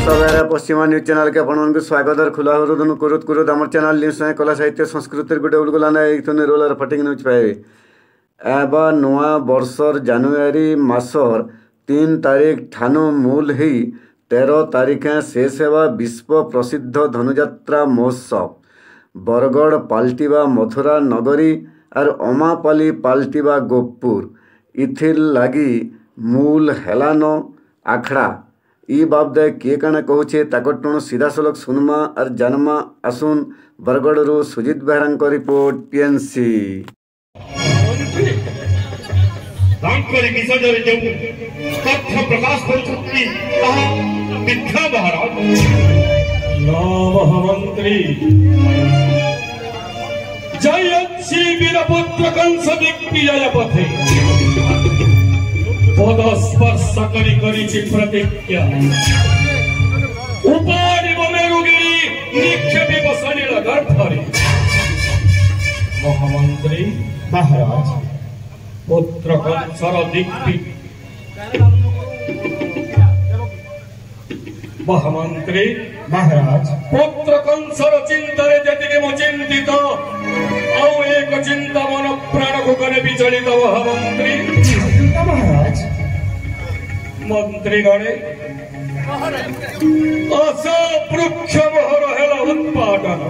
सवेरे पश्चिमा news channel के अपन स्वागत और खुला हृदय कुरुत कुरुत आम चैनल न्यूज कला साहित्य संस्कृति गोटे उलगुलाना एक रोलर फटिंग न्यूज पाए एवं नुआ वर्षर जानुआरी मासर 3 तारिख ठानु मूल ही 13 तारिखे शेष हेबा विश्व प्रसिद्ध धनुजात्रा महोत्सव बरगढ़ पाल्टिबा मथुरा नगरी और अमापाली पाल्टिबा गोपुर इथिर लगी मूल हेलान आखड़ा ई बाबदे किए काना कहूचे ताकटुण सीधा सलख सुनमा और जनमा आसुन बरगढ़ रु सुजित बेहरा रिपोर्ट पीएनसी प्रकाश महामंत्री जय श्री वीरपुत्र कंस दिग्विजय पथे पदस्पर्श करी प्रतिज्ञा उपाधि मेरुगिरी निक्षेपी बसनील गर्भरे महामंत्री महाराज पुत्र कंसर महामंत्री महाराज पुत्र कंसर चिंतरे जतिके मो चिंतित आउ एक चिंता मन प्राण को करे विचलित महामंत्री महाराज मंत्री गणे असा वृक्ष मोहर हेला उत्पादन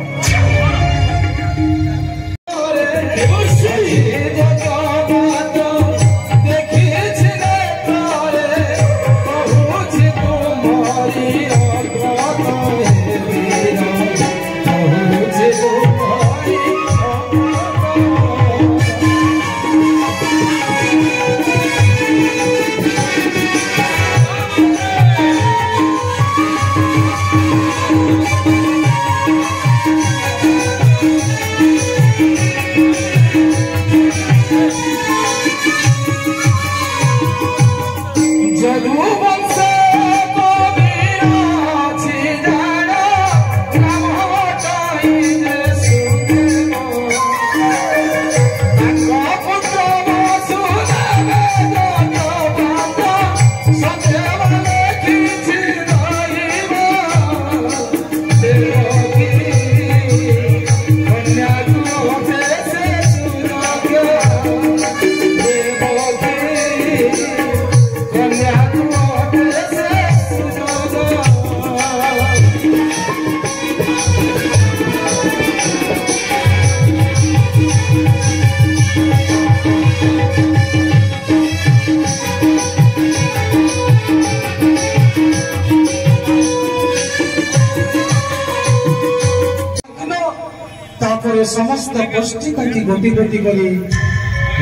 समस्त गोष्ठी कति गोटी गोटी करी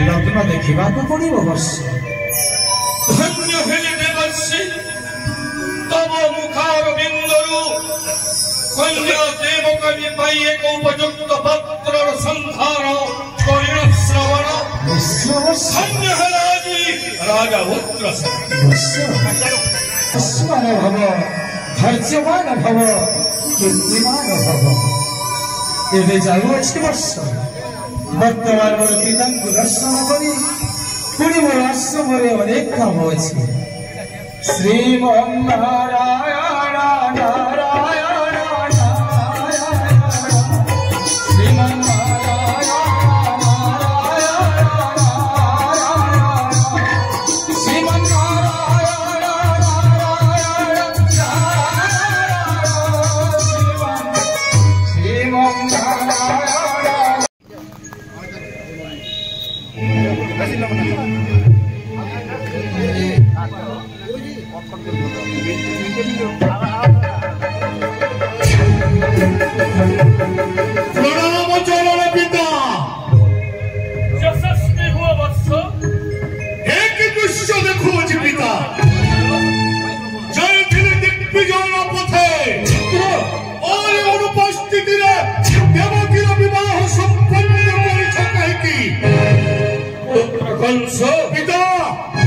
लग्न देखा पड़ो वर्ष धन्य हेले देवर्षि तब मुखार बिंदु कन्या देव कवि पाई एक उपयुक्त पत्र संधार करिण श्रवण धन्य हेलाजी राजा पुत्र भव धैर्यवान भव कीर्तिमान भव एवं जाऊँगी वर्ष बर्तमान मोर पिता को दर्शन करी पुणी मोर आश्रम अनेक काम अच्छे श्रीमन्नारायण पिता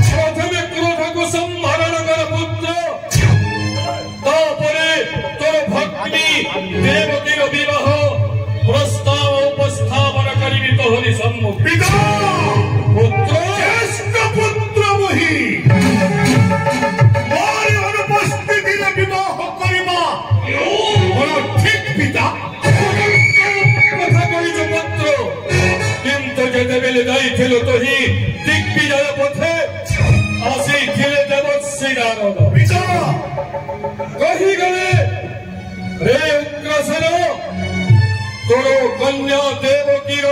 प्रथमे क्रोध को संहरण कर पुत्र ଯାଇଥିଲୁ ତୋହି ଦିଗ୍ବିଜୟ ପଥେ ଆସିଥିଲେ ଦେବଶ୍ରୀ ନାରଦ କହିଗଲେ ରେ ଉଗ୍ରସେନ ତୋର କନ୍ୟା ଦେବକୀର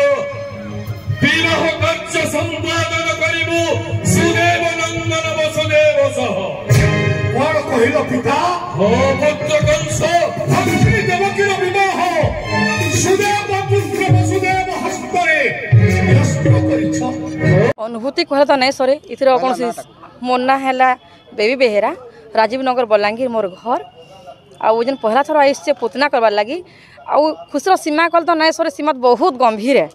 ବିରହ କାର୍ଯ୍ୟ ସମ୍ପାଦନ କରିବୁ ସୁଦେବ ନନ୍ଦନ ବସୁଦେବ ସହ। କଣ କହିଲ ପିତା? ମୋ ପୁତ୍ର କଂସ ଭଗିନୀ ଦେବକୀର ବିବାହ ସୁଦେବ ପୁତ୍ର ବସୁଦେବ ହସ୍ତରେ ନିରସ୍ତ କରିଛ। अनुभूति कहले तो नहीं सरे इथर कौन मोर ना है बेबी बेहेरा राजीव नगर बलांगीर मोर घर आउ जन पहला थर आई से पुतना करवार लगी आउ खुशर सीमा कल तो नहीं सरे सीमा बहुत गंभीर है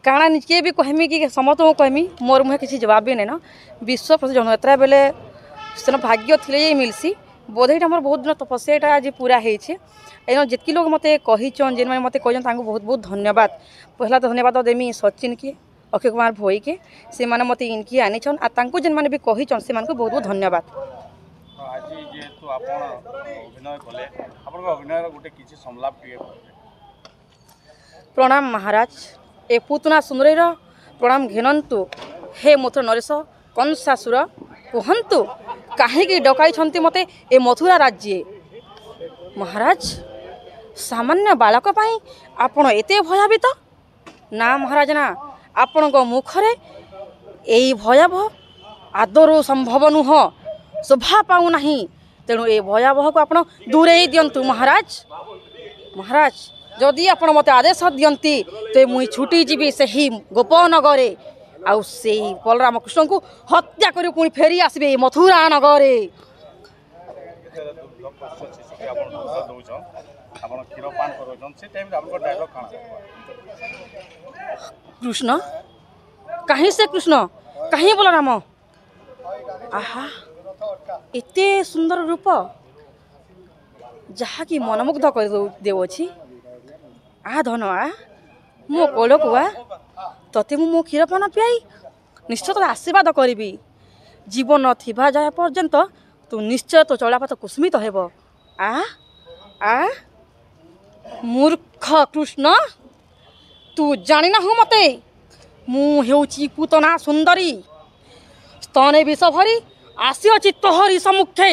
काଣା निजे भी कहमी कि समस्त को कहमी मोर मुहे किसी जवाब भी नहीं ना विश्व प्रसिद्ध जनयात्रा बेले सेन भाग्य थिले मिलसी बोधेटा मोर बहुत दिन तपस्या आज पूरा होइछे एनो जितकी लोग मते कहिचन जेन माने मते कहजन तांको बहुत बहुत धन्यवाद पहला तो धन्यवाद देमी सचिन के अक्षय कुमार भोई के से माने मते इनकी आनीछन आ तांको जेन माने भी कहिचन से मानको बहुत बहुत धन्यवाद। आज जेहेतु आपण अभिनय कले आपण अभिनय गोटे किछि संलाप दिए प्रणाम महाराज ए पुतना सुंदरीर प्रणाम घेनंतु हे मथुरा नरेश कंसासुर कहंतु काहेकि डकाई छंती मते ए मथुरा राज्य महाराज सामान्य बालक पाई आपण एते भयावित ना महाराज ना आपण मुखरे यही भयावह आदर संभव नुह शोभा पाऊ नहीं तेणु ए भयावह को आप दूरे दिंतु महाराज महाराज जदि आप मत आदेश दियंती तो मुई छुटी जीवी से ही गोपनगरे आउ से बलराम कृष्ण को हत्या कर पुणी फेरी आसबे मथुरा नगरे। कृष्ण कहीं से कृष्ण कहीं बलराम आहा एते सुंदर रूप जहा कि मनमुग्ध कर देवछि आ धन आ मो कोल को आ तते मो क्षीर पान पियाई निश्चय तो आशीर्वाद करी जीवन थिबा जाए पर्यंत तू निश्चय तो चलापथ कुसुमित हेब आ आ मूर्ख कृष्ण तू जानी ना मते मु हेउची पुतना सुंदरी स्तने विष भरी आसी तोहरी सम्मुखे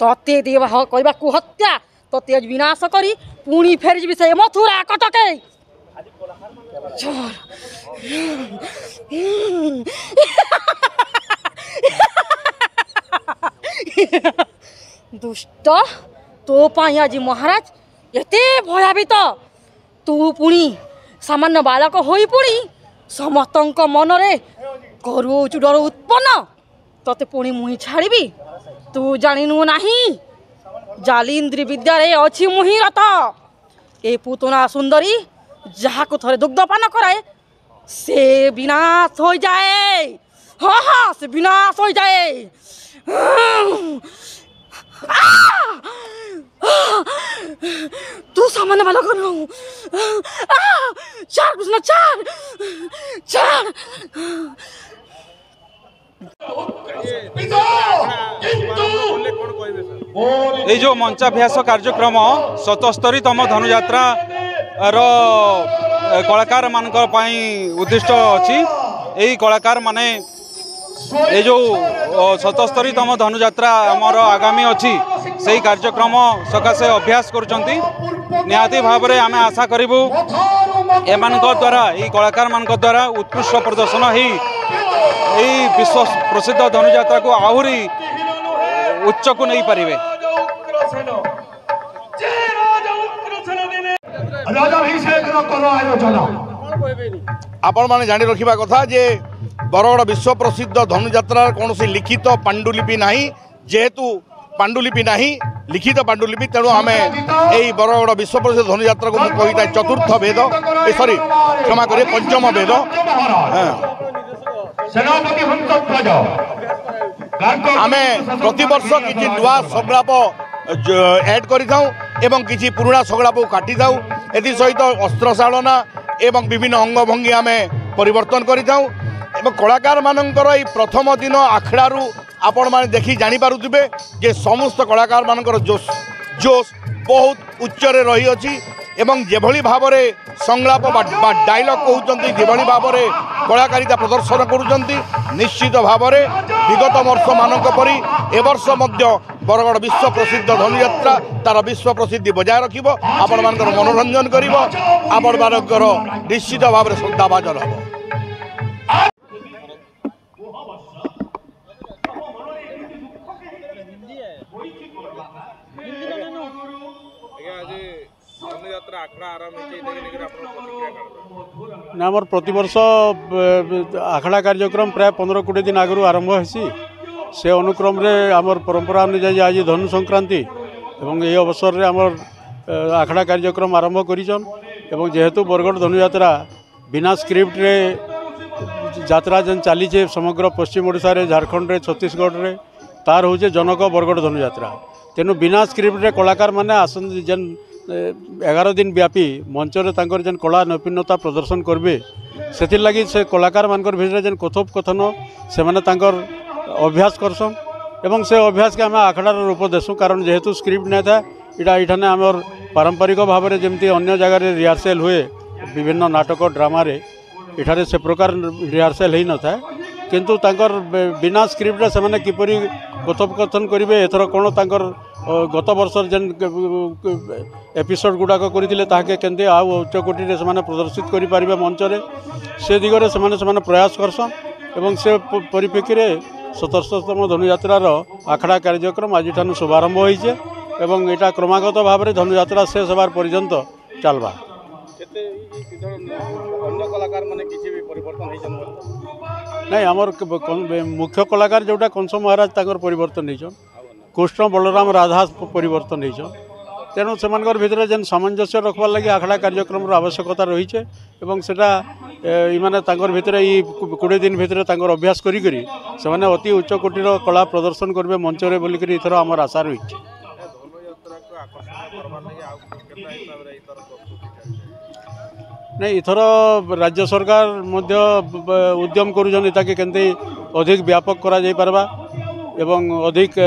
तते देवाह कहवा हत्या तते विनाश करी पुणी फेर जी से मथुरा कटके दुष्ट तो पाई आज महाराज एते भयावित तू पुणी सामान्य बालक होई पुणी समस्त मनरे करुचु डर उत्पन्न तते पुणी मुही छाड़ी तू जानिनु नहीं जालिंद्री विद्यारे अच्छी मुही रथ ए पुतना सुंदरी जहाँ को थोड़े दुग्धपान कराए से विनाश हो जाए। हाँ हाँ से विनाश हो जाए। तू सामान्य बालक न चार कृष्ण चार चार ये जो मंचाभ्यास कार्यक्रम 77तम धनुयात्रा कलाकार मान उद्दिष्ट अच्छी यही कलाकार माने ये जो 77तम धनुयात्रा आमर आगामी अच्छी से कार्यक्रम सकाशे अभ्यास करुँच निहाती भाव में आम आशा करूँ एमान द्वारा ये कलाकार मान द्वारा उत्कृष्ट प्रदर्शन ही विश्व प्रसिद्ध धनुयात्रा को आहरी उच्च को नहीं पारे। आपण माने जानी रखिबा कथा जे बरगड़ विश्व प्रसिद्ध धनुयात्रा कौन लिखित पांडुलिपि नहीं जेहेतु पांडुलिपि नहीं लिखित पांडुलिपि तेणु आम यही बरगड़ विश्व प्रसिद्ध धनुयात्रा को मुझे चतुर्थ वेद सॉरी क्षमा करें पंचम वेद आम प्रति वर्ष किसी नुआ संग्राप एड कर किसी पुराना संग्राप को काटी था सहित अस्त्रशालना एवं विभिन्न अंगभंगी आम परिवर्तन कर कलाकार मानकर प्रथम दिन आखड़ारू आपण मैंने देखी जानीपे जे समस्त कलाकार मानकर जोश जोश बहुत उच्चरे रही अछि एवं जेभली भाव में संलाप डायलॉग कहते जेभली भाव में कलाकारिता प्रदर्शन करुचंती। निश्चित भाव में विगत वर्ष मानक परी ए वर्ष मध्य बरगढ़ विश्व प्रसिद्ध धनुयात्रा तार विश्व प्रसिद्धि बजाय रखिब, आपण मानकर मनोरंजन करिब, आपण मानकर निश्चित भाव में श्रद्धाभाजन हम। ना आमर प्रतिवर्ष आखड़ा कार्यक्रम प्राय 15-20 दिन आगु आरंभ होसी। से अनुक्रम रे आमर परंपरा अनुसार आज धनु संक्रांति एवं ये अवसर रे आमर आखड़ा कार्यक्रम आरंभ करिछन। एवं जेहेतु बरगढ़ धनुयात्रा बिना स्क्रिप्ट रे यात्रा जेन चली समग्र पश्चिम ओडिशा रे, झारखंड रे, छत्तीसगढ़ रे तार होचे जनक बरगढ़ धनुयात्रा। तेणु बिना स्क्रिप्ट रे कलाकार माने आसन जेन 11 दिन व्यापी मंचर तांकर जेन कला नैपुण्यता प्रदर्शन करबे, सेतिर लगी से कलाकार मानकर भितर जेन कथोपकथन से माने तांकर अभ्यास करसन एवं से अभ्यास के आम आखड़ार रूप देसुँ। कारण जेहेतु स्क्रिप्ट नहीं था इटा इठाने आमर पारंपरिक भाव में जमती अन्य जगार रिहर्सल हुए विभिन्न नाटक ड्रामा रे इठारे से प्रकार रिहर्सल ही न था, किंतु तांकर बिना स्क्रिप्ट से माने किपरि कथोपकथन करेंगे एथर कौन तांकर गत वर्ष जेन एपिसोड गुड़ाक करते ताके केंदे आ उच्चकोटी से प्रदर्शित करें मंचरे से दिगरे से प्रयास करसन। एवं से परिप्रेक्षी में 77तम धनुयात्रार आखड़ा कार्यक्रम आज शुभारंभ होइछे एवं एटा क्रमागत भाव में धनुयात्रा शेष होबार पर्यंत चलबा। नहीं आमर मुख्य कलाकार जोटा कंस महाराज तांकर परिवर्तन होइछन, कृष्ण बलराम राधा परिवर्तन होइछन। तेणु से भितर जेन सामंजस्य रखबार लगी आखड़ा कार्यक्रम आवश्यकता रही है एवं सेटा इमाने तांकर भितर 20 दिन भितर तांकर अभ्यास करी से माने अति उच्च कोटीर कला प्रदर्शन करेंगे मंचरे बोलिकी इथर आमर आशा रही है। नहीं इथर राज्य सरकार मध्य उद्यम करुछन ताकि केंते अधिक व्यापक करा जाई परबा एवं अधिक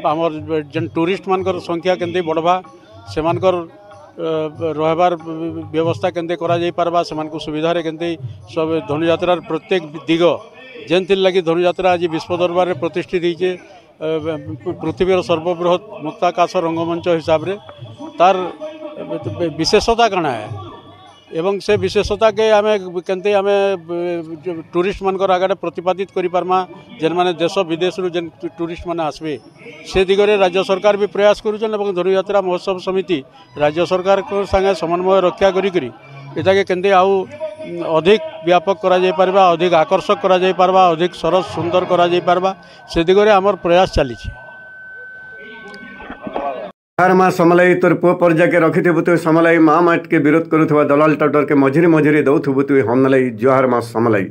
आमर जेन टूरिस्ट मानकर संख्या केंते बढ़वा से रहबार व्यवस्था केंते करा जाई परबा से सुविधा रे केंते सब धनुयात्रार प्रत्येक दिग जेनथिर लगी धनुयात्रा आज विश्व दरबार में प्रतिष्ठित होइछे पृथ्वीर सर्वबृहत मुक्ताकाश रंगमंच हिसाब रे तार विशेषता कणा है एवं से विशेषता के आमे केंते आमे टूरिस्ट मानकर आगे प्रतिपादित करि पारमा जेन माने देश विदेश रु जेन टूरिस्ट माने आसबे से दिगरे राज्य सरकार भी प्रयास करुछन एवं धनुयात्रा महोत्सव समिति राज्य सरकार को संगे समन्वय रक्षा करी एटाके केंते आउ अधिक व्यापक करा जाय परबा, अधिक आकर्षक करा जाय परबा, अधिक सरस सुंदर करा जाय परबा से दिगरे हमर प्रयास चली छी। जुहार माँ समलाई तोर पुओ पर्जा के रखिथबु तु समलाई माँ माट के विरोध करुवा दलाल टटर के मझिरे मझिरे दौथबु तु हमलाई जुहार माँ समलाई।